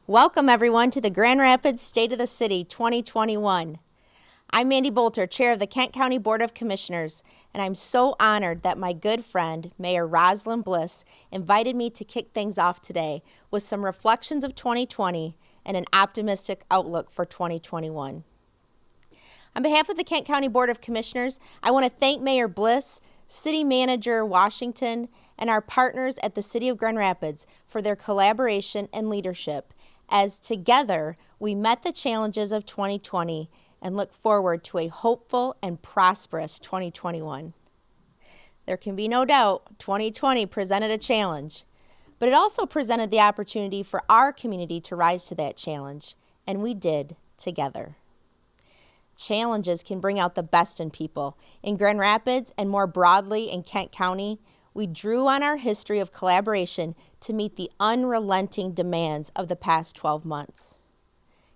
Welcome, everyone, to the Grand Rapids State of the City 2021. I'm Mandy Bolter, Chair of the Kent County Board of Commissioners, and I'm so honored that my good friend, Mayor Rosalind Bliss, invited me to kick things off today with some reflections of 2020 and an optimistic outlook for 2021. On behalf of the Kent County Board of Commissioners, I want to thank Mayor Bliss, City Manager Washington, and our partners at the City of Grand Rapids for their collaboration and leadership, as together we met the challenges of 2020 and look forward to a hopeful and prosperous 2021. There can be no doubt 2020 presented a challenge, but it also presented the opportunity for our community to rise to that challenge, and we did together. Challenges can bring out the best in people. In Grand Rapids and more broadly in Kent County, we drew on our history of collaboration to meet the unrelenting demands of the past 12 months.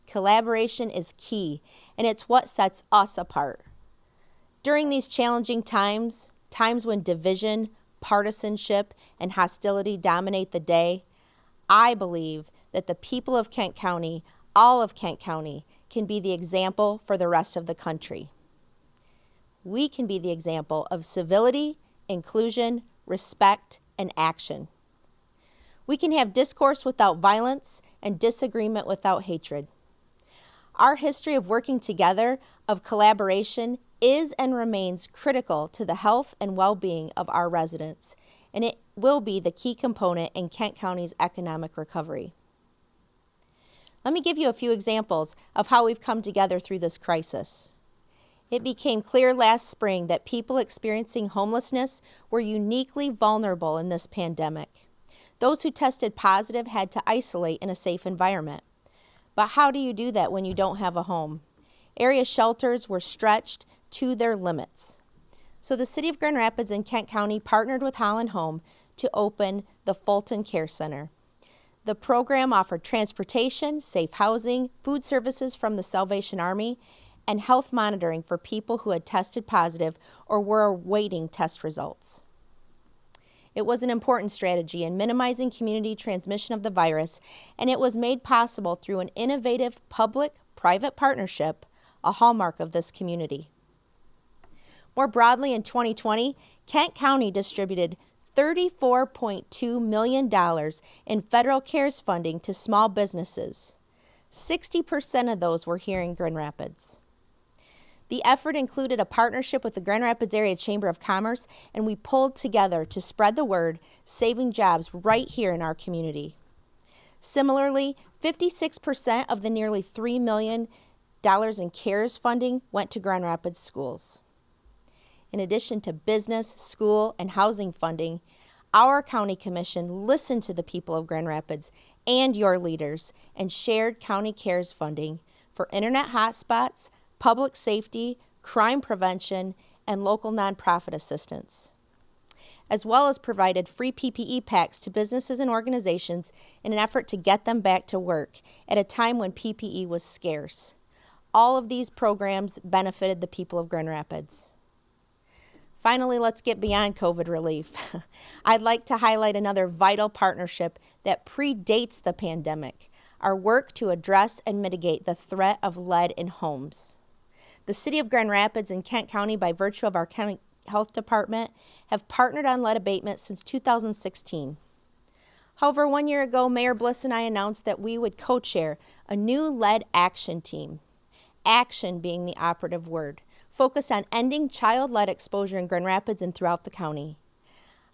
Collaboration is key, and it's what sets us apart. During these challenging times when division, partisanship, and hostility dominate the day, I believe that the people of Kent County, all of Kent County, can be the example for the rest of the country. We can be the example of civility, inclusion, respect, and action. We can have discourse without violence and disagreement without hatred. Our history of working together, of collaboration, is and remains critical to the health and well-being of our residents, and it will be the key component in Kent County's economic recovery. Let me give you a few examples of how we've come together through this crisis. It became clear last spring that people experiencing homelessness were uniquely vulnerable in this pandemic. Those who tested positive had to isolate in a safe environment. But how do you do that when you don't have a home? Area shelters were stretched to their limits. So the City of Grand Rapids and Kent County partnered with Holland Home to open the Fulton Care Center. The program offered transportation, safe housing, food services from the Salvation Army, and health monitoring for people who had tested positive or were awaiting test results. It was an important strategy in minimizing community transmission of the virus, and it was made possible through an innovative public-private partnership, a hallmark of this community. More broadly, in 2020, Kent County distributed $34.2 million in federal CARES funding to small businesses. 60% of those were here in Grand Rapids. The effort included a partnership with the Grand Rapids Area Chamber of Commerce, and we pulled together to spread the word, saving jobs right here in our community. Similarly, 56% of the nearly $3 million in CARES funding went to Grand Rapids schools. In addition to business, school, and housing funding, our County Commission listened to the people of Grand Rapids and your leaders and shared County CARES funding for internet hotspots, public safety, crime prevention, and local nonprofit assistance, as well as provided free PPE packs to businesses and organizations in an effort to get them back to work at a time when PPE was scarce. All of these programs benefited the people of Grand Rapids. Finally, let's get beyond COVID relief. I'd like to highlight another vital partnership that predates the pandemic, our work to address and mitigate the threat of lead in homes. The City of Grand Rapids and Kent County, by virtue of our county health department, have partnered on lead abatement since 2016. However, 1 year ago, Mayor Bliss and I announced that we would co-chair a new lead action team, action being the operative word, focused on ending child lead exposure in Grand Rapids and throughout the county.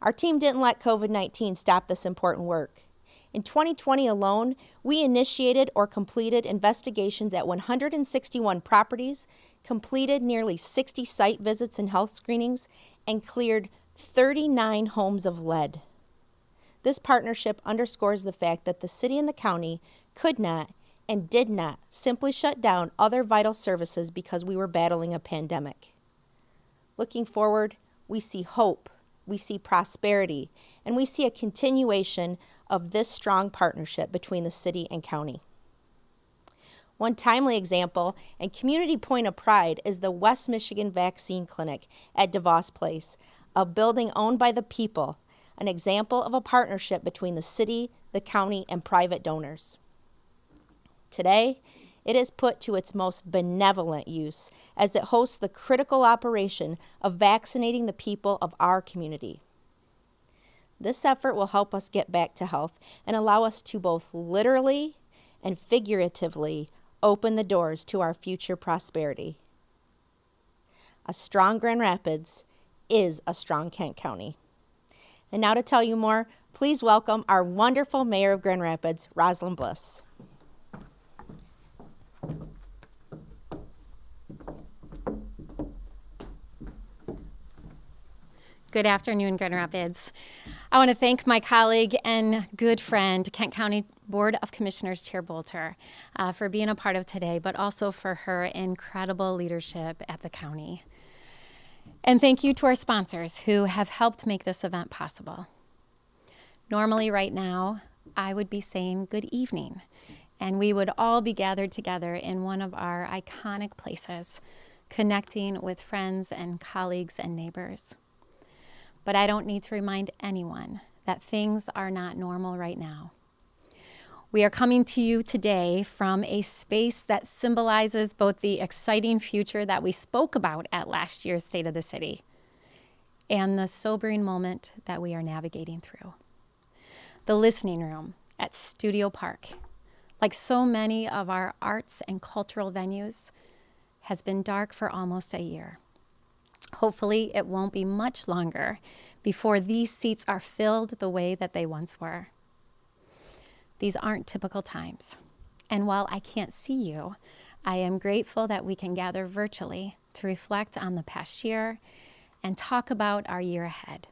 Our team didn't let COVID-19 stop this important work. In 2020 alone, we initiated or completed investigations at 161 properties, completed nearly 60 site visits and health screenings, and cleared 39 homes of lead. This partnership underscores the fact that the city and the county could not and did not simply shut down other vital services because we were battling a pandemic. Looking forward, we see hope, we see prosperity, and we see a continuation of this strong partnership between the city and county. One timely example and community point of pride is the West Michigan Vaccine Clinic at DeVos Place, a building owned by the people, an example of a partnership between the city, the county, and private donors. Today, it is put to its most benevolent use as it hosts the critical operation of vaccinating the people of our community. This effort will help us get back to health and allow us to both literally and figuratively open the doors to our future prosperity. A strong Grand Rapids is a strong Kent County. And now to tell you more, please welcome our wonderful Mayor of Grand Rapids, Rosalind Bliss. Good afternoon, Grand Rapids. I want to thank my colleague and good friend, Kent County Board of Commissioners Chair Bolter, for being a part of today, but also for her incredible leadership at the county. And thank you to our sponsors who have helped make this event possible. Normally right now, I would be saying good evening, and we would all be gathered together in one of our iconic places, connecting with friends and colleagues and neighbors. But I don't need to remind anyone that things are not normal right now. We are coming to you today from a space that symbolizes both the exciting future that we spoke about at last year's State of the City and the sobering moment that we are navigating through. The listening room at Studio Park, like so many of our arts and cultural venues, has been dark for almost a year. Hopefully, it won't be much longer before these seats are filled the way that they once were. These aren't typical times. And while I can't see you, I am grateful that we can gather virtually to reflect on the past year and talk about our year ahead.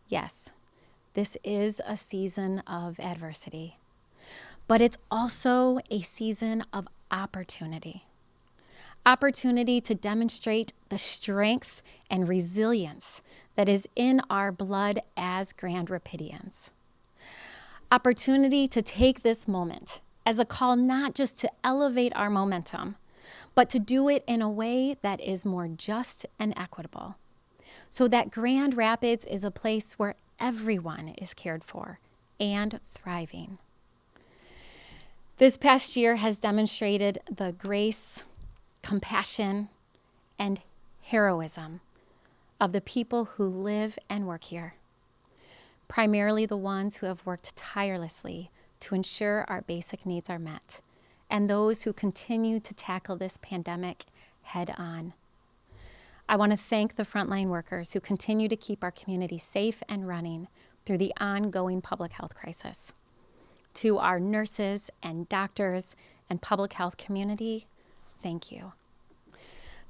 Yes, this is a season of adversity, but it's also a season of opportunity. Opportunity to demonstrate the strength and resilience that is in our blood as Grand Rapidians. Opportunity to take this moment as a call not just to elevate our momentum, but to do it in a way that is more just and equitable, so that Grand Rapids is a place where everyone is cared for and thriving. This past year has demonstrated the grace, compassion, and heroism of the people who live and work here, primarily the ones who have worked tirelessly to ensure our basic needs are met, and those who continue to tackle this pandemic head on. I want to thank the frontline workers who continue to keep our community safe and running through the ongoing public health crisis. To our nurses and doctors and public health community, thank you.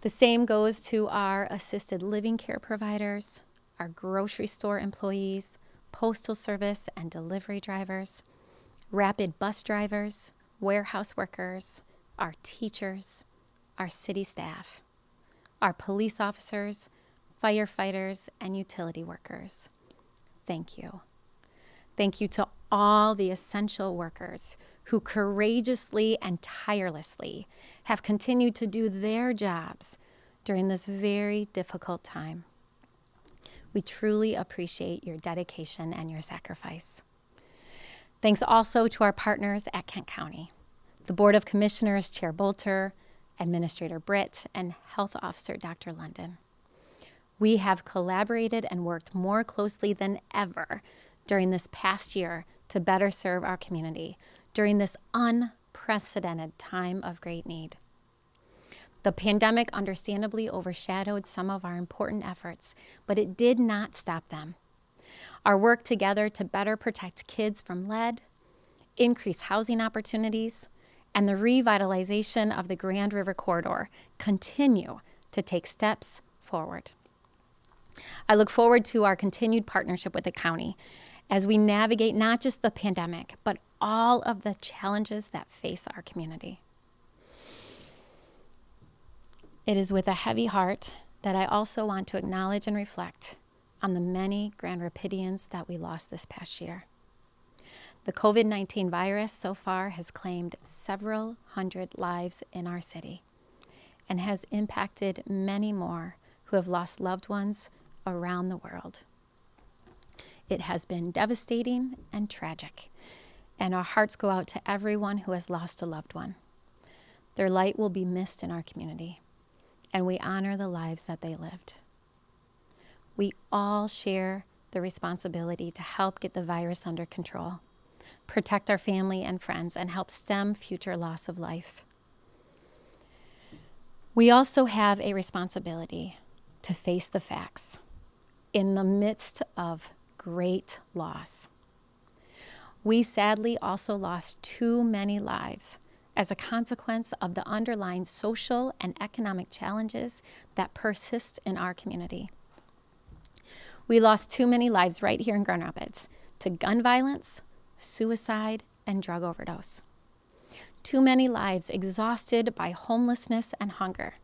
The same goes to our assisted living care providers, our grocery store employees, postal service and delivery drivers, rapid bus drivers, warehouse workers, our teachers, our city staff, our police officers, firefighters, and utility workers. Thank you. Thank you to all the essential workers who courageously and tirelessly have continued to do their jobs during this very difficult time. We truly appreciate your dedication and your sacrifice. Thanks also to our partners at Kent County, the Board of Commissioners, Chair Bolter, Administrator Britt, and Health Officer Dr. London. We have collaborated and worked more closely than ever during this past year to better serve our community during this unprecedented time of great need. The pandemic understandably overshadowed some of our important efforts, but it did not stop them. Our work together to better protect kids from lead, increase housing opportunities, and the revitalization of the Grand River Corridor continue to take steps forward. I look forward to our continued partnership with the county as we navigate not just the pandemic, but all of the challenges that face our community. It is with a heavy heart that I also want to acknowledge and reflect on the many Grand Rapidians that we lost this past year. The COVID-19 virus so far has claimed several hundred lives in our city and has impacted many more who have lost loved ones around the world. It has been devastating and tragic, and our hearts go out to everyone who has lost a loved one. Their light will be missed in our community, and we honor the lives that they lived. We all share the responsibility to help get the virus under control, protect our family and friends, and help stem future loss of life. We also have a responsibility to face the facts in the midst of great loss. We sadly also lost too many lives as a consequence of the underlying social and economic challenges that persist in our community. We lost too many lives right here in Grand Rapids to gun violence, suicide, and drug overdose. Too many lives exhausted by homelessness and hunger.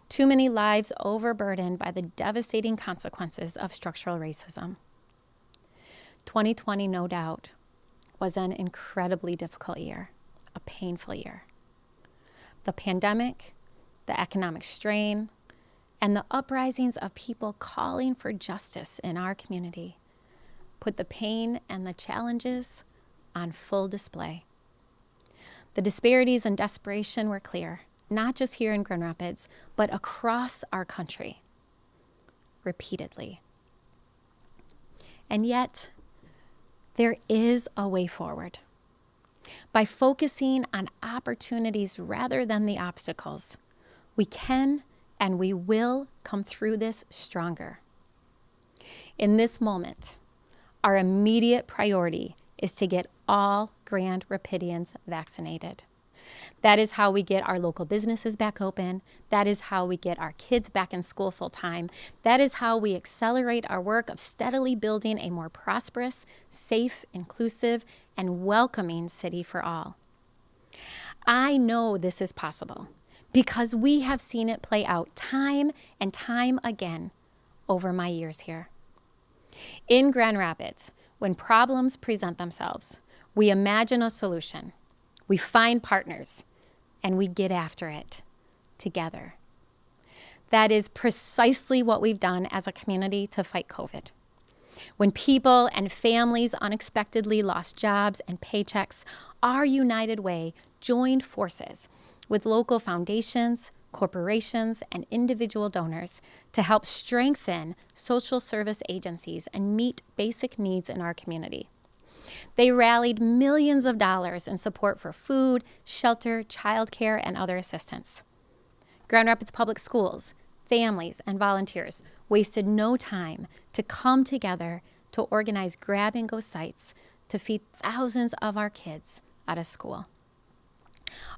Too many lives overburdened by the devastating consequences of structural racism. 2020, no doubt, was an incredibly difficult year, a painful year. The pandemic, the economic strain, and the uprisings of people calling for justice in our community put the pain and the challenges on full display. The disparities and desperation were clear, not just here in Grand Rapids, but across our country, repeatedly. And yet, there is a way forward. By focusing on opportunities rather than the obstacles, we can and we will come through this stronger. In this moment, our immediate priority is to get all Grand Rapidians vaccinated. That is how we get our local businesses back open. That is how we get our kids back in school full time. That is how we accelerate our work of steadily building a more prosperous, safe, inclusive, and welcoming city for all. I know this is possible because we have seen it play out time and time again over my years here. In Grand Rapids, when problems present themselves, we imagine a solution, we find partners, and we get after it together. That is precisely what we've done as a community to fight COVID. When people and families unexpectedly lost jobs and paychecks, our United Way joined forces with local foundations, corporations, and individual donors to help strengthen social service agencies and meet basic needs in our community. They rallied millions of dollars in support for food, shelter, childcare, and other assistance. Grand Rapids Public Schools, families, and volunteers wasted no time to come together to organize grab-and-go sites to feed thousands of our kids out of school.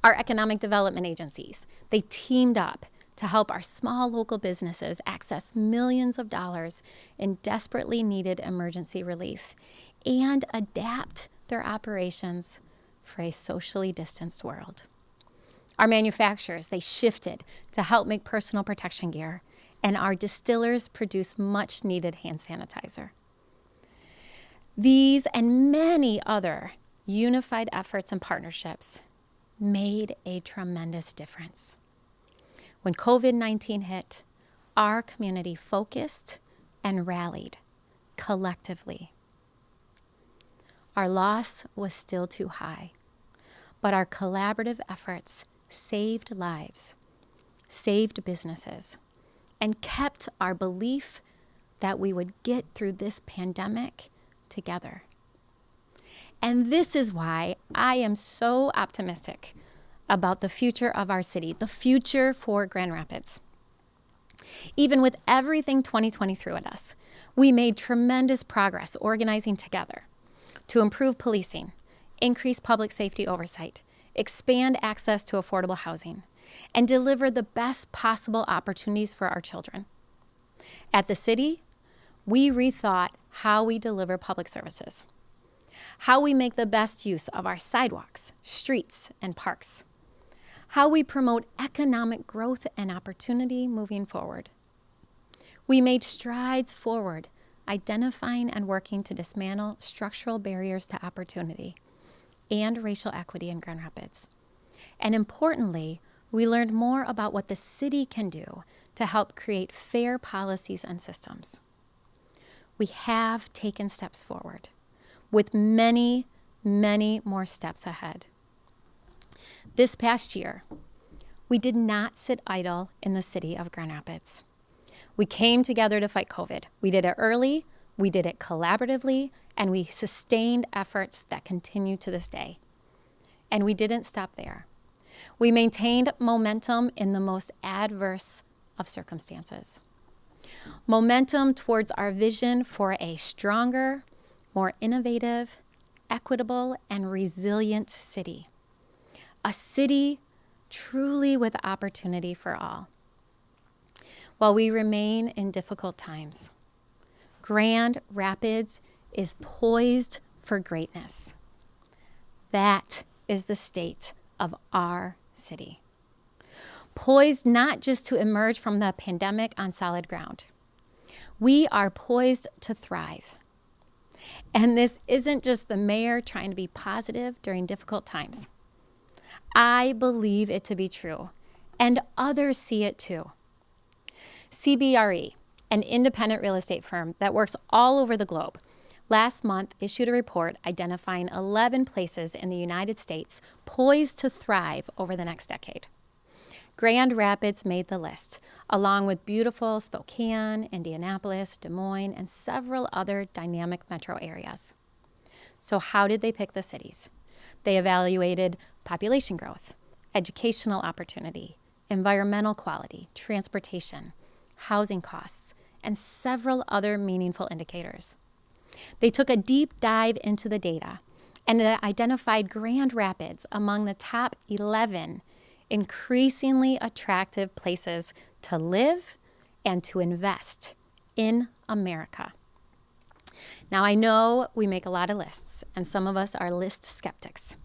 Our economic development agencies, they teamed up to help our small local businesses access millions of dollars in desperately needed emergency relief and adapt their operations for a socially distanced world. Our manufacturers, they shifted to help make personal protection gear, and our distillers produced much needed hand sanitizer. These and many other unified efforts and partnerships made a tremendous difference. When COVID-19 hit, our community focused and rallied collectively. Our loss was still too high, but our collaborative efforts saved lives, saved businesses, and kept our belief that we would get through this pandemic together. And this is why I am so optimistic about the future of our city, the future for Grand Rapids. Even with everything 2020 threw at us, we made tremendous progress organizing together to improve policing, increase public safety oversight, expand access to affordable housing, and deliver the best possible opportunities for our children. At the city, we rethought how we deliver public services, how we make the best use of our sidewalks, streets, and parks, how we promote economic growth and opportunity moving forward. We made strides forward, identifying and working to dismantle structural barriers to opportunity and racial equity in Grand Rapids. And importantly, we learned more about what the city can do to help create fair policies and systems. We have taken steps forward with many many more steps ahead. This past year, we did not sit idle in the city of Grand Rapids. We came together to fight COVID. We did it early, we did it collaboratively, and we sustained efforts that continue to this day. And we didn't stop there. We maintained momentum in the most adverse of circumstances. Momentum towards our vision for a stronger, more innovative, equitable, and resilient city. A city truly with opportunity for all. While we remain in difficult times, Grand Rapids is poised for greatness. That is the state of our city. Poised not just to emerge from the pandemic on solid ground. We are poised to thrive. And this isn't just the mayor trying to be positive during difficult times. I believe it to be true, and others see it too. CBRE, an independent real estate firm that works all over the globe, last month issued a report identifying 11 places in the United States poised to thrive over the next decade. Grand Rapids made the list, along with beautiful Spokane, Indianapolis, Des Moines, and several other dynamic metro areas. So how did they pick the cities? They evaluated population growth, educational opportunity, environmental quality, transportation, housing costs, and several other meaningful indicators. They took a deep dive into the data and identified Grand Rapids among the top 11 increasingly attractive places to live and to invest in America. Now, I know we make a lot of lists, and some of us are list skeptics.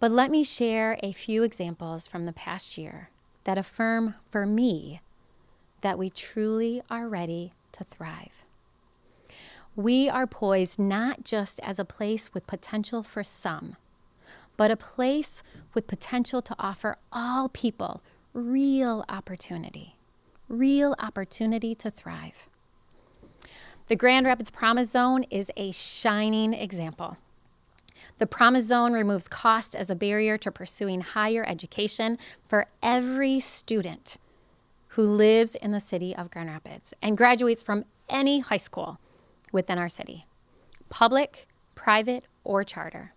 But let me share a few examples from the past year that affirm for me that we truly are ready to thrive. We are poised not just as a place with potential for some, but a place with potential to offer all people real opportunity to thrive. The Grand Rapids Promise Zone is a shining example. The Promise Zone removes cost as a barrier to pursuing higher education for every student who lives in the city of Grand Rapids and graduates from any high school within our city, public, private, or charter.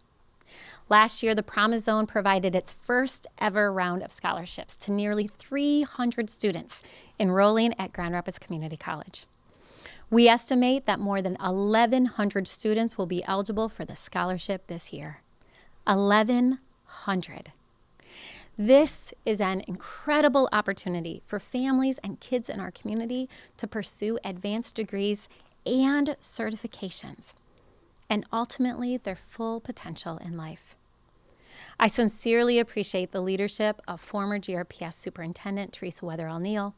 Last year, the Promise Zone provided its first ever round of scholarships to nearly 300 students enrolling at Grand Rapids Community College. We estimate that more than 1,100 students will be eligible for the scholarship this year. 1,100. This is an incredible opportunity for families and kids in our community to pursue advanced degrees and certifications, and ultimately their full potential in life. I sincerely appreciate the leadership of former GRPS Superintendent Teresa Weatherall-Neal,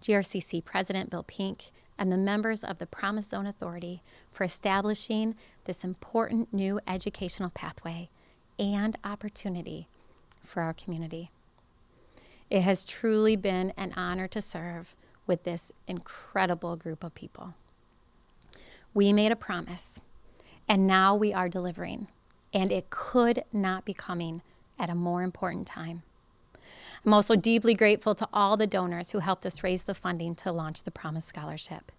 GRCC President Bill Pink, and the members of the Promise Zone Authority for establishing this important new educational pathway and opportunity for our community. It has truly been an honor to serve with this incredible group of people. We made a promise, and now we are delivering, and it could not be coming at a more important time. I'm also deeply grateful to all the donors who helped us raise the funding to launch the Promise Scholarship.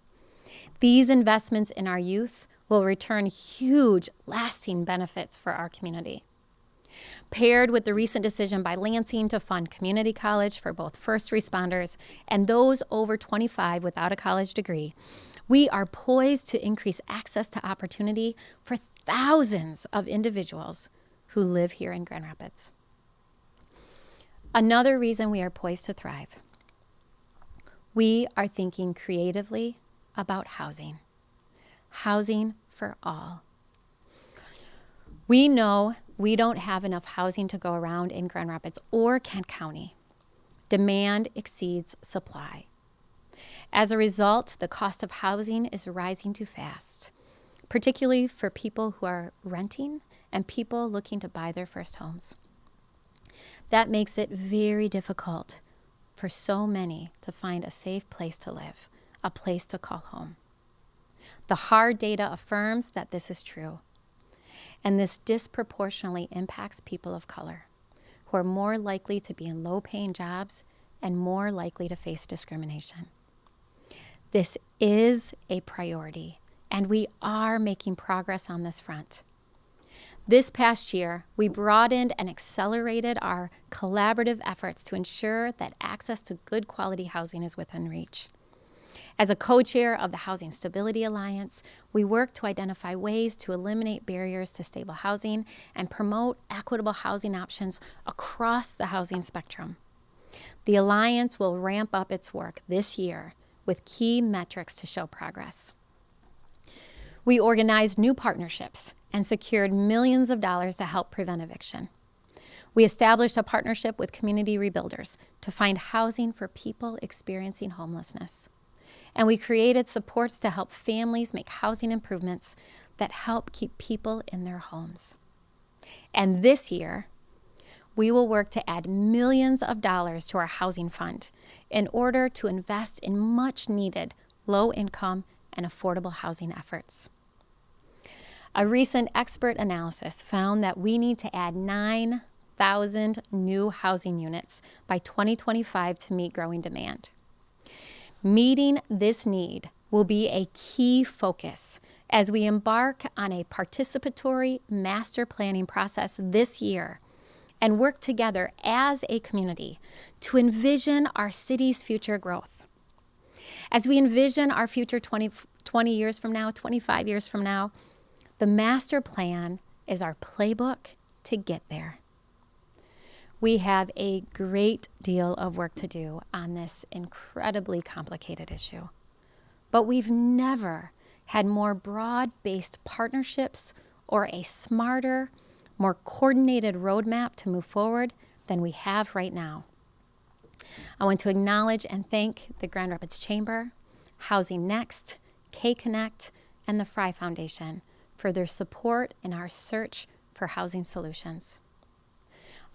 These investments in our youth will return huge, lasting benefits for our community. Paired with the recent decision by Lansing to fund community college for both first responders and those over 25 without a college degree, we are poised to increase access to opportunity for thousands of individuals who live here in Grand Rapids. Another reason we are poised to thrive. We are thinking creatively about housing. Housing for all. We know we don't have enough housing to go around in Grand Rapids or Kent County. Demand exceeds supply. As a result, the cost of housing is rising too fast, particularly for people who are renting and people looking to buy their first homes. That makes it very difficult for so many to find a safe place to live, a place to call home. The hard data affirms that this is true. And this disproportionately impacts people of color, who are more likely to be in low-paying jobs and more likely to face discrimination. This is a priority, and we are making progress on this front. This past year, we broadened and accelerated our collaborative efforts to ensure that access to good quality housing is within reach. As a co-chair of the Housing Stability Alliance, we work to identify ways to eliminate barriers to stable housing and promote equitable housing options across the housing spectrum. The Alliance will ramp up its work this year with key metrics to show progress. We organized new partnerships and secured millions of dollars to help prevent eviction. We established a partnership with community rebuilders to find housing for people experiencing homelessness. And we created supports to help families make housing improvements that help keep people in their homes. And this year, we will work to add millions of dollars to our housing fund in order to invest in much needed low-income and affordable housing efforts. A recent expert analysis found that we need to add 9,000 new housing units by 2025 to meet growing demand. Meeting this need will be a key focus as we embark on a participatory master planning process this year and work together as a community to envision our city's future growth. As we envision our future 20 years from now, 25 years from now, the master plan is our playbook to get there. We have a great deal of work to do on this incredibly complicated issue, but we've never had more broad-based partnerships or a smarter, more coordinated roadmap to move forward than we have right now. I want to acknowledge and thank the Grand Rapids Chamber, Housing Next, K-Connect, and the Fry Foundation for their support in our search for housing solutions.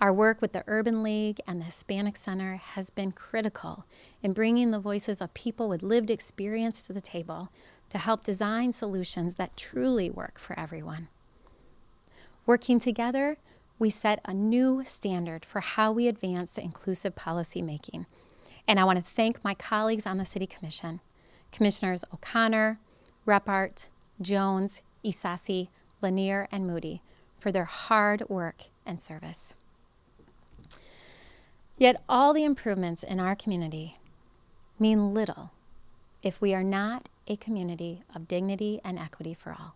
Our work with the Urban League and the Hispanic Center has been critical in bringing the voices of people with lived experience to the table to help design solutions that truly work for everyone. Working together, we set a new standard for how we advance inclusive policy making. And I want to thank my colleagues on the City Commission, Commissioners O'Connor, Repart, Jones, Isasi, Lanier, and Moody, for their hard work and service. Yet all the improvements in our community mean little if we are not a community of dignity and equity for all.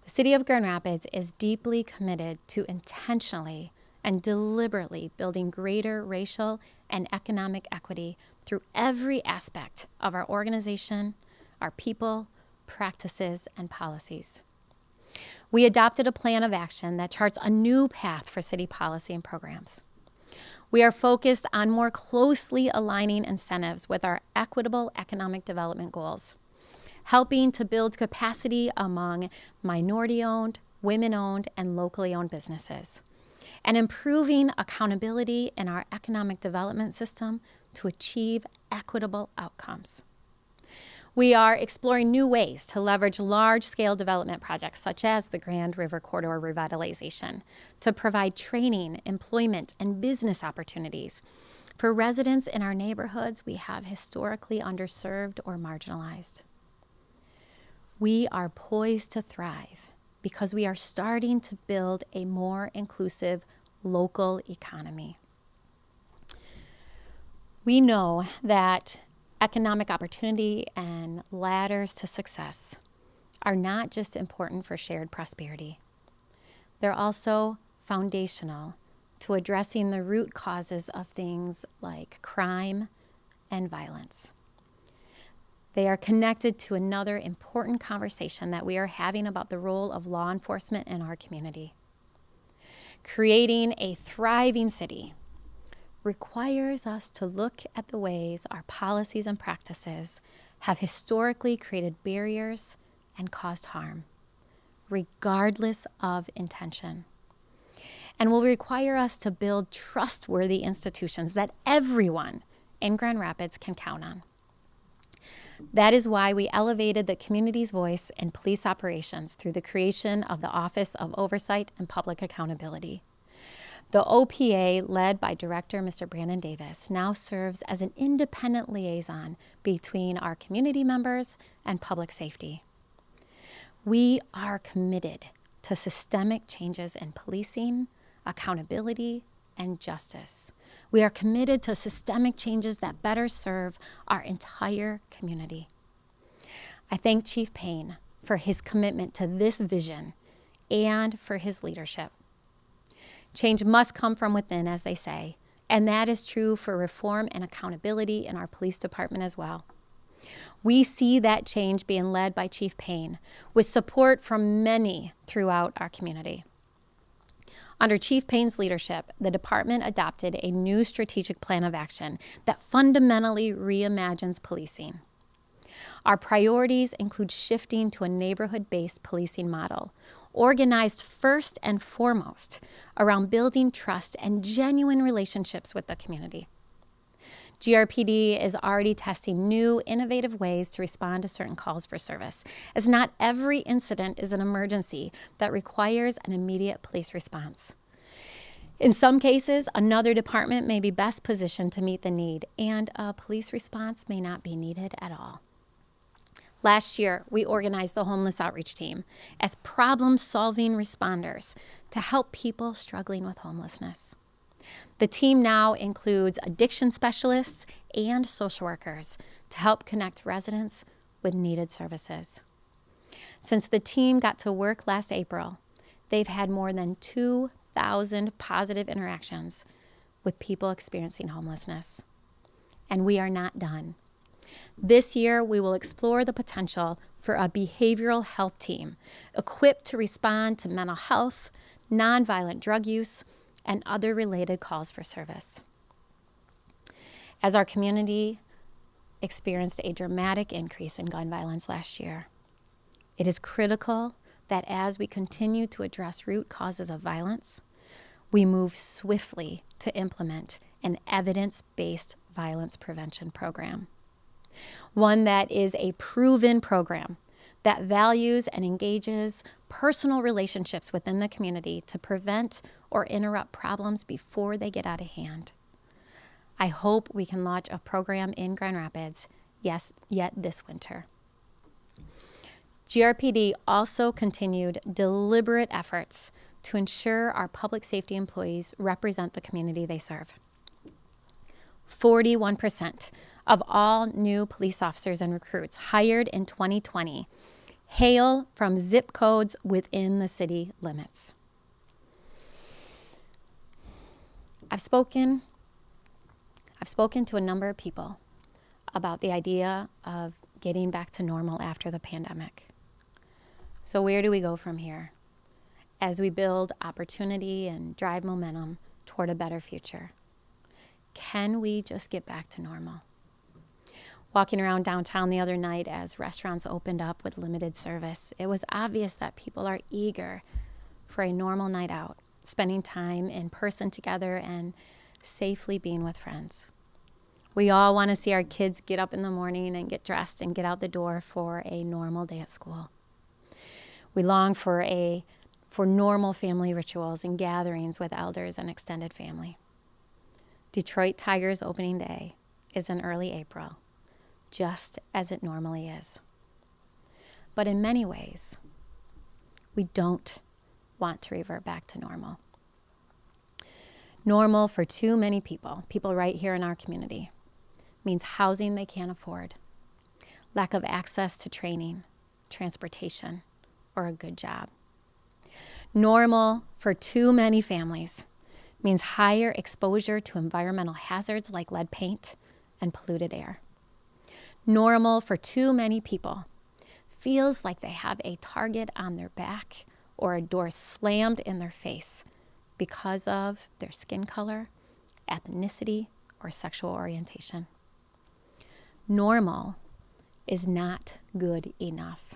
The City of Grand Rapids is deeply committed to intentionally and deliberately building greater racial and economic equity through every aspect of our organization, our people, practices, and policies. We adopted a plan of action that charts a new path for city policy and programs. We are focused on more closely aligning incentives with our equitable economic development goals, helping to build capacity among minority-owned, women-owned, and locally owned businesses, and improving accountability in our economic development system to achieve equitable outcomes. We are exploring new ways to leverage large-scale development projects such as the Grand River Corridor revitalization to provide training, employment, and business opportunities for residents in our neighborhoods we have historically underserved or marginalized. We are poised to thrive because we are starting to build a more inclusive local economy. We know that economic opportunity and ladders to success are not just important for shared prosperity. They're also foundational to addressing the root causes of things like crime and violence. They are connected to another important conversation that we are having about the role of law enforcement in our community. Creating a thriving city requires us to look at the ways our policies and practices have historically created barriers and caused harm, regardless of intention, and will require us to build trustworthy institutions that everyone in Grand Rapids can count on. That is why we elevated the community's voice in police operations through the creation of the Office of Oversight and Public Accountability. The OPA, led by Director Mr. Brandon Davis, now serves as an independent liaison between our community members and public safety. We are committed to systemic changes in policing, accountability, and justice. We are committed to systemic changes that better serve our entire community. I thank Chief Payne for his commitment to this vision and for his leadership. Change must come from within, as they say, and that is true for reform and accountability in our police department as well. We see that change being led by Chief Payne, with support from many throughout our community. Under Chief Payne's leadership, the department adopted a new strategic plan of action that fundamentally reimagines policing. Our priorities include shifting to a neighborhood-based policing model, organized first and foremost around building trust and genuine relationships with the community. GRPD is already testing new, innovative ways to respond to certain calls for service, as not every incident is an emergency that requires an immediate police response. In some cases, another department may be best positioned to meet the need, and a police response may not be needed at all. Last year, we organized the Homeless Outreach Team as problem-solving responders to help people struggling with homelessness. The team now includes addiction specialists and social workers to help connect residents with needed services. Since the team got to work last April, they've had more than 2,000 positive interactions with people experiencing homelessness. And we are not done. This year, we will explore the potential for a behavioral health team equipped to respond to mental health, nonviolent drug use, and other related calls for service. As our community experienced a dramatic increase in gun violence last year, it is critical that as we continue to address root causes of violence, we move swiftly to implement an evidence-based violence prevention program. One that is a proven program that values and engages personal relationships within the community to prevent or interrupt problems before they get out of hand. I hope we can launch a program in Grand Rapids, yet this winter. GRPD also continued deliberate efforts to ensure our public safety employees represent the community they serve. 41% of all new police officers and recruits hired in 2020 hail from zip codes within the city limits. I've spoken to a number of people about the idea of getting back to normal after the pandemic. So where do we go from here as we build opportunity and drive momentum toward a better future? Can we just get back to normal? Walking around downtown the other night as restaurants opened up with limited service, it was obvious that people are eager for a normal night out, spending time in person together and safely being with friends. We all want to see our kids get up in the morning and get dressed and get out the door for a normal day at school. We long for normal family rituals and gatherings with elders and extended family. Detroit Tigers opening day is in early April, just as it normally is. But in many ways, we don't want to revert back to normal. Normal for too many people right here in our community, means housing they can't afford, lack of access to training, transportation, or a good job. Normal for too many families means higher exposure to environmental hazards like lead paint and polluted air. Normal for too many people feels like they have a target on their back or a door slammed in their face because of their skin color, ethnicity, or sexual orientation. Normal is not good enough.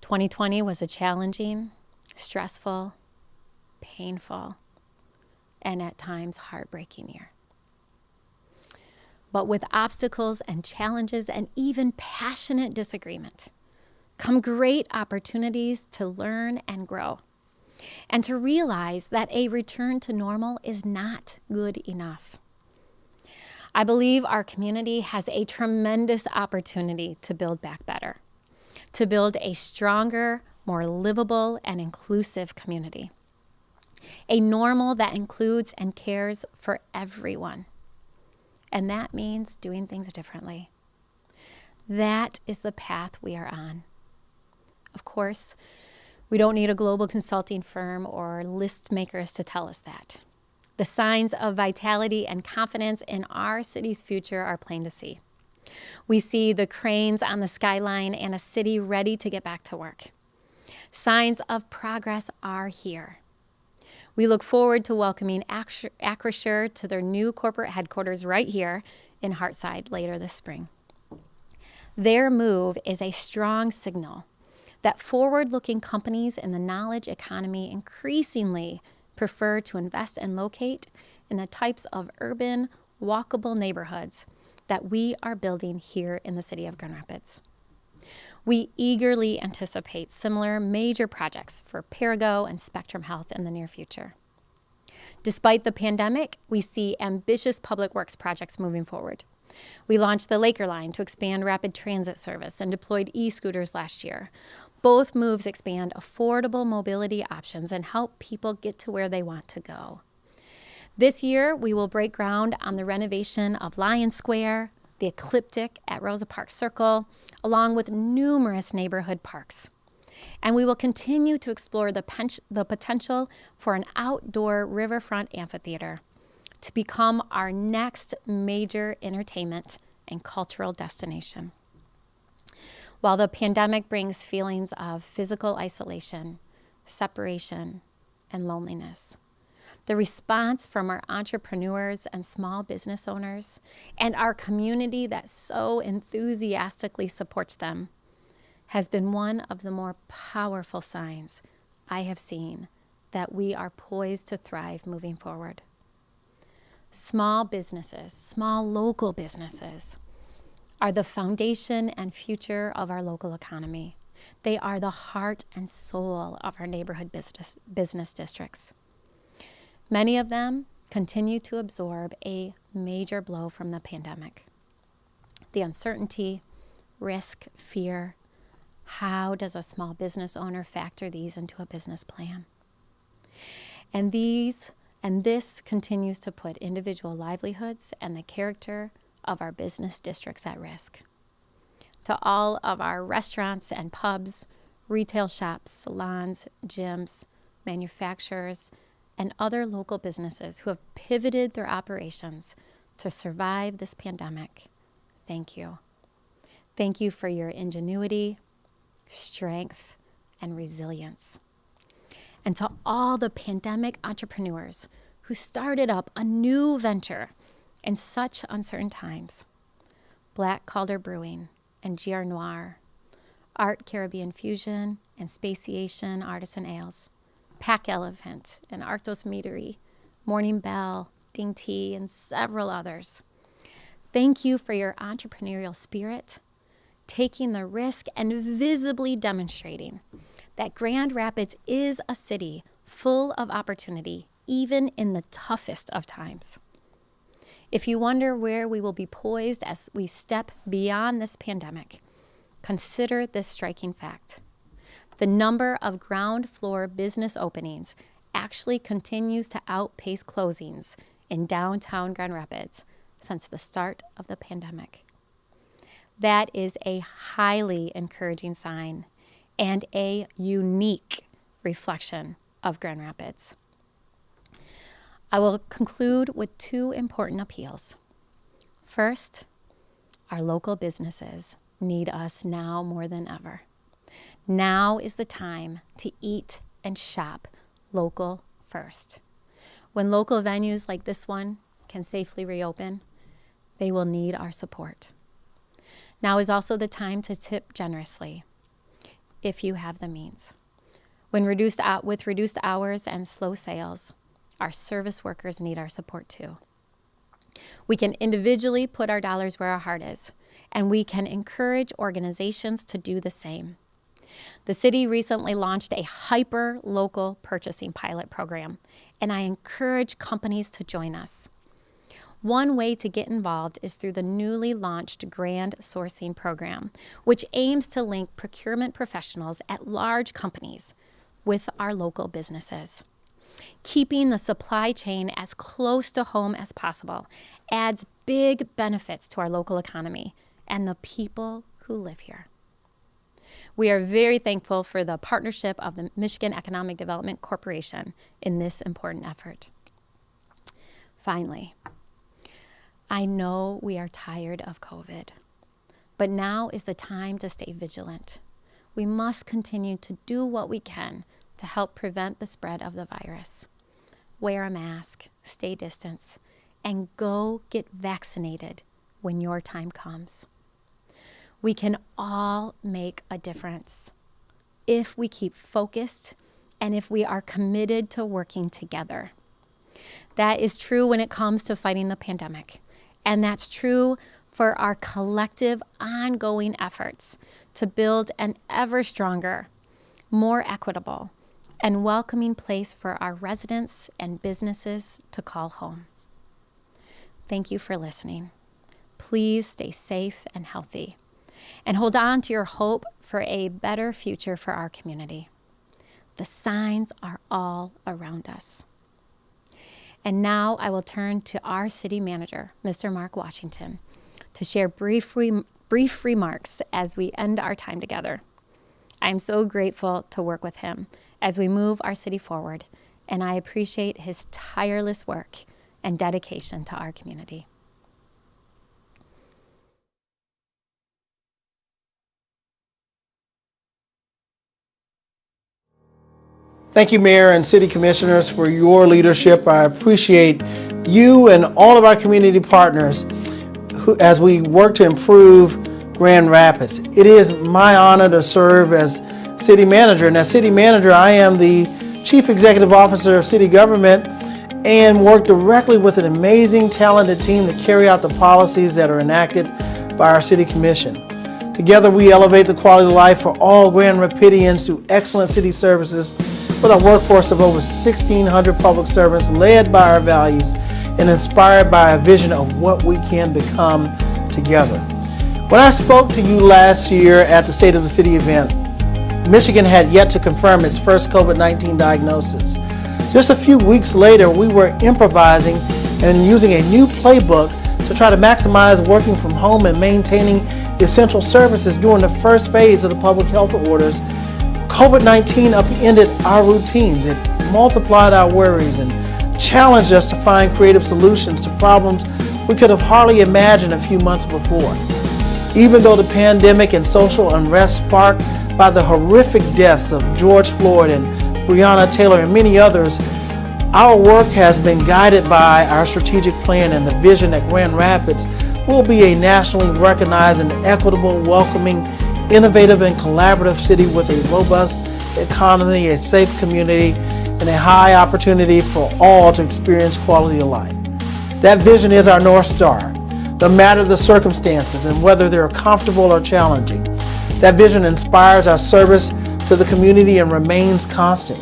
2020 was a challenging, stressful, painful, and at times heartbreaking year. But with obstacles and challenges and even passionate disagreement come great opportunities to learn and grow, and to realize that a return to normal is not good enough. I believe our community has a tremendous opportunity to build back better, to build a stronger, more livable and inclusive community. A normal that includes and cares for everyone. And that means doing things differently. That is the path we are on. Of course, we don't need a global consulting firm or list makers to tell us that. The signs of vitality and confidence in our city's future are plain to see. We see the cranes on the skyline and a city ready to get back to work. Signs of progress are here. We look forward to welcoming Acrisure to their new corporate headquarters right here in Hartside later this spring. Their move is a strong signal that forward-looking companies in the knowledge economy increasingly prefer to invest and locate in the types of urban, walkable neighborhoods that we are building here in the city of Grand Rapids. We eagerly anticipate similar major projects for Perigo and Spectrum Health in the near future. Despite the pandemic, we see ambitious public works projects moving forward. We launched the Laker Line to expand rapid transit service and deployed e-scooters last year. Both moves expand affordable mobility options and help people get to where they want to go. This year, we will break ground on the renovation of Lion Square, the Ecliptic at Rosa Parks Circle, along with numerous neighborhood parks. And we will continue to explore the potential for an outdoor riverfront amphitheater to become our next major entertainment and cultural destination. While the pandemic brings feelings of physical isolation, separation, and loneliness, the response from our entrepreneurs and small business owners and our community that so enthusiastically supports them has been one of the more powerful signs I have seen that we are poised to thrive moving forward. Small businesses, small local businesses, are the foundation and future of our local economy. They are the heart and soul of our neighborhood business districts. Many of them continue to absorb a major blow from the pandemic. The uncertainty, risk, fear. How does a small business owner factor these into a business plan? And this continues to put individual livelihoods and the character of our business districts at risk. To all of our restaurants and pubs, retail shops, salons, gyms, manufacturers, and other local businesses who have pivoted their operations to survive this pandemic, thank you. Thank you for your ingenuity, strength, and resilience. And to all the pandemic entrepreneurs who started up a new venture in such uncertain times, Black Calder Brewing and GR Noir, Art Caribbean Fusion and Spaciation Artisan Ales, Pack Elephant and Arctos Meadery, Morning Bell, Ding Tea, and several others. Thank you for your entrepreneurial spirit, taking the risk and visibly demonstrating that Grand Rapids is a city full of opportunity, even in the toughest of times. If you wonder where we will be poised as we step beyond this pandemic, consider this striking fact. The number of ground floor business openings actually continues to outpace closings in downtown Grand Rapids since the start of the pandemic. That is a highly encouraging sign and a unique reflection of Grand Rapids. I will conclude with two important appeals. First, our local businesses need us now more than ever. Now is the time to eat and shop local first. When local venues like this one can safely reopen, they will need our support. Now is also the time to tip generously, if you have the means. With reduced hours and slow sales, our service workers need our support too. We can individually put our dollars where our heart is, and we can encourage organizations to do the same. The city recently launched a hyper-local purchasing pilot program, and I encourage companies to join us. One way to get involved is through the newly launched Grand Sourcing Program, which aims to link procurement professionals at large companies with our local businesses. Keeping the supply chain as close to home as possible adds big benefits to our local economy and the people who live here. We are very thankful for the partnership of the Michigan Economic Development Corporation in this important effort. Finally, I know we are tired of COVID, but now is the time to stay vigilant. We must continue to do what we can to help prevent the spread of the virus. Wear a mask, stay distance, and go get vaccinated when your time comes. We can all make a difference if we keep focused and if we are committed to working together. That is true when it comes to fighting the pandemic, and that's true for our collective ongoing efforts to build an ever stronger, more equitable, and welcoming place for our residents and businesses to call home. Thank you for listening. Please stay safe and healthy, and hold on to your hope for a better future for our community. The signs are all around us. And now I will turn to our city manager, Mr. Mark Washington, to share brief remarks as we end our time together. I'm so grateful to work with him as we move our city forward, and I appreciate his tireless work and dedication to our community. Thank you, Mayor and City Commissioners, for your leadership. I appreciate you and all of our community partners as we work to improve Grand Rapids. It is my honor to serve as City Manager. And as City Manager, I am the Chief Executive Officer of City Government and work directly with an amazing, talented team to carry out the policies that are enacted by our City Commission. Together, we elevate the quality of life for all Grand Rapidians through excellent city services with a workforce of over 1,600 public servants led by our values and inspired by a vision of what we can become together. When I spoke to you last year at the State of the City event, Michigan had yet to confirm its first COVID-19 diagnosis. Just a few weeks later, we were improvising and using a new playbook to try to maximize working from home and maintaining essential services during the first phase of the public health orders. COVID-19 upended our routines. It multiplied our worries and challenged us to find creative solutions to problems we could have hardly imagined a few months before. Even though the pandemic and social unrest sparked by the horrific deaths of George Floyd and Breonna Taylor and many others, our work has been guided by our strategic plan and the vision that Grand Rapids will be a nationally recognized and equitable, welcoming, innovative and collaborative city with a robust economy, a safe community, and a high opportunity for all to experience quality of life. That vision is our North Star, no matter the circumstances and whether they're comfortable or challenging. That vision inspires our service to the community and remains constant.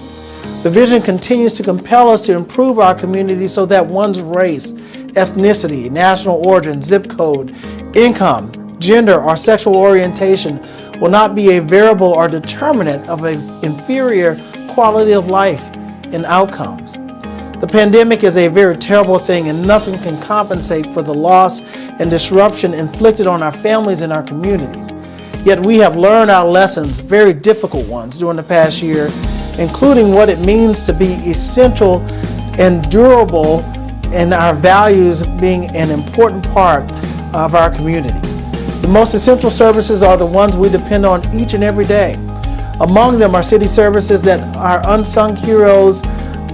The vision continues to compel us to improve our community so that one's race, ethnicity, national origin, zip code, income, gender, or sexual orientation will not be a variable or determinant of an inferior quality of life and outcomes. The pandemic is a very terrible thing, and nothing can compensate for the loss and disruption inflicted on our families and our communities. Yet we have learned our lessons, very difficult ones, during the past year, including what it means to be essential and durable, and our values being an important part of our community. The most essential services are the ones we depend on each and every day. Among them are city services that our unsung heroes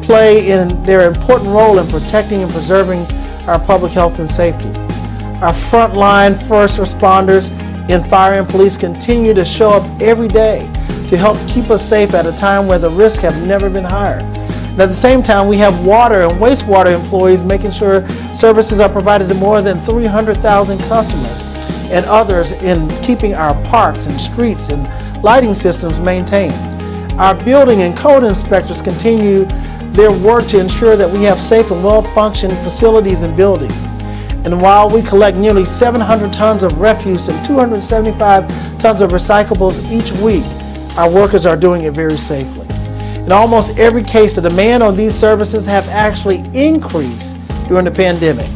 play in their important role in protecting and preserving our public health and safety. Our frontline first responders in fire and police continue to show up every day to help keep us safe at a time where the risks have never been higher. And at the same time, we have water and wastewater employees making sure services are provided to more than 300,000 customers and others in keeping our parks and streets and lighting systems maintained. Our building and code inspectors continue their work to ensure that we have safe and well-functioning facilities and buildings. And while we collect nearly 700 tons of refuse and 275 tons of recyclables each week, our workers are doing it very safely. In almost every case, the demand on these services have actually increased during the pandemic.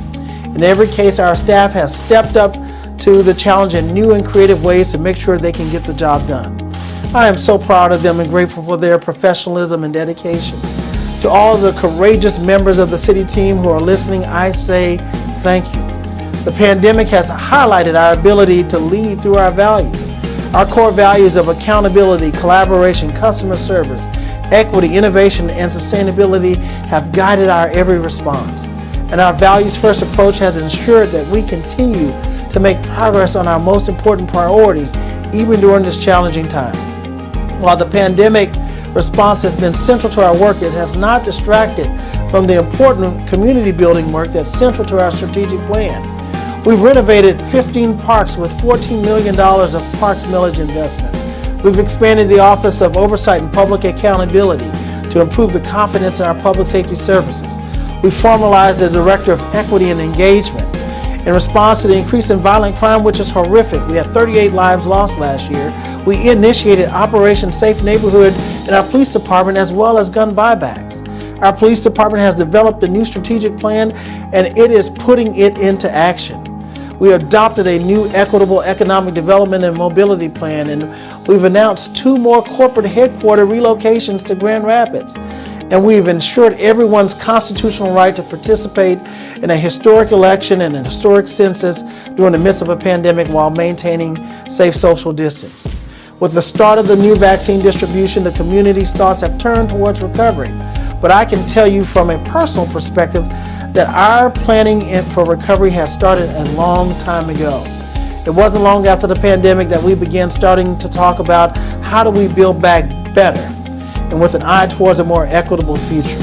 In every case, our staff has stepped up to the challenge in new and creative ways to make sure they can get the job done. I am so proud of them and grateful for their professionalism and dedication. To all the courageous members of the city team who are listening, I say thank you. The pandemic has highlighted our ability to lead through our values. Our core values of accountability, collaboration, customer service, equity, innovation, and sustainability have guided our every response. And our values-first approach has ensured that we continue to make progress on our most important priorities, even during this challenging time. While the pandemic response has been central to our work, it has not distracted from the important community building work that's central to our strategic plan. We've renovated 15 parks with $14 million of parks millage investment. We've expanded the Office of Oversight and Public Accountability to improve the confidence in our public safety services. We formalized the Director of Equity and Engagement. In response to the increase in violent crime, which is horrific, we had 38 lives lost last year. We initiated Operation Safe Neighborhood in our police department, as well as gun buybacks. Our police department has developed a new strategic plan, and it is putting it into action. We adopted a new equitable economic development and mobility plan, and we've announced 2 more corporate headquarter relocations to Grand Rapids. And we've ensured everyone's constitutional right to participate in a historic election and a historic census during the midst of a pandemic while maintaining safe social distance. With the start of the new vaccine distribution, the community's thoughts have turned towards recovery. But I can tell you from a personal perspective that our planning for recovery has started a long time ago. It wasn't long after the pandemic that we began starting to talk about how do we build back better and with an eye towards a more equitable future.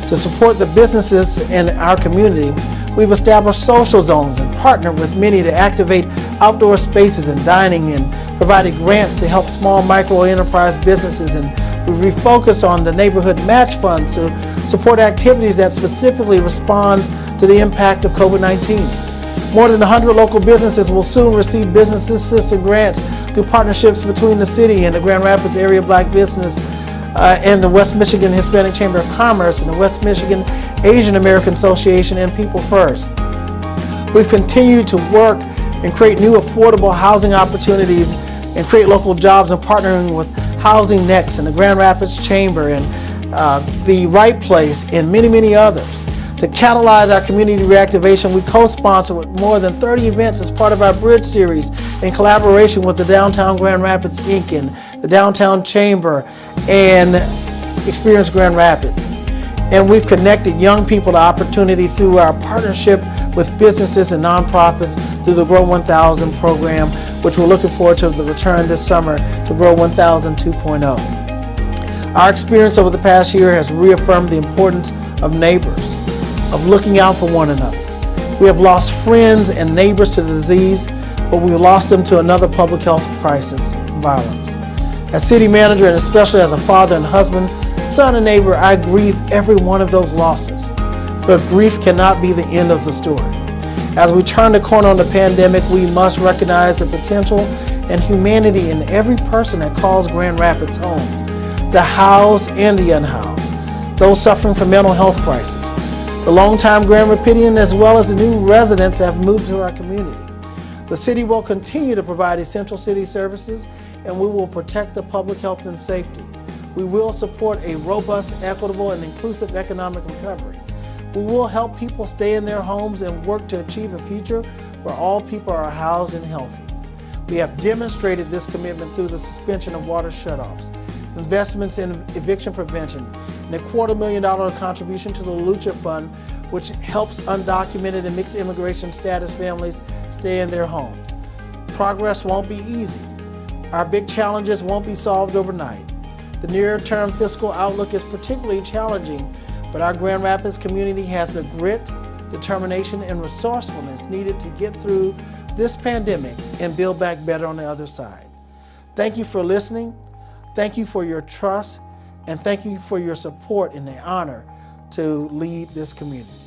To support the businesses in our community, we've established social zones and partnered with many to activate outdoor spaces and dining, and provided grants to help small micro enterprise businesses, and we refocused on the neighborhood match funds to support activities that specifically respond to the impact of COVID-19. More than 100 local businesses will soon receive business assistance grants through partnerships between the city and the Grand Rapids Area Black Business and the West Michigan Hispanic Chamber of Commerce and the West Michigan Asian American Association and People First. We've continued to work and create new affordable housing opportunities and create local jobs, and partnering with Housing Next and the Grand Rapids Chamber and the Right Place and many, many others. To catalyze our community reactivation, we co-sponsor with more than 30 events as part of our Bridge series in collaboration with the Downtown Grand Rapids Inc. and the Downtown Chamber and Experience Grand Rapids. And we've connected young people to opportunity through our partnership with businesses and nonprofits through the Grow 1000 program, which we're looking forward to the return this summer to Grow 1000 2.0. Our experience over the past year has reaffirmed the importance of neighbors, of looking out for one another. We have lost friends and neighbors to the disease, but we lost them to another public health crisis, violence. As city manager, and especially as a father and husband, son and neighbor, I grieve every one of those losses. But grief cannot be the end of the story. As we turn the corner on the pandemic, we must recognize the potential and humanity in every person that calls Grand Rapids home, the housed and the unhoused, those suffering from mental health crisis. The longtime Grand Rapidian as well as the new residents have moved to our community. The city will continue to provide essential city services, and we will protect the public health and safety. We will support a robust, equitable, and inclusive economic recovery. We will help people stay in their homes and work to achieve a future where all people are housed and healthy. We have demonstrated this commitment through the suspension of water shutoffs, investments in eviction prevention, and a $250,000 contribution to the Lucha Fund, which helps undocumented and mixed immigration status families stay in their homes. Progress won't be easy. Our big challenges won't be solved overnight. The near-term fiscal outlook is particularly challenging, but our Grand Rapids community has the grit, determination, and resourcefulness needed to get through this pandemic and build back better on the other side. Thank you for listening. Thank you for your trust, and thank you for your support and the honor to lead this community.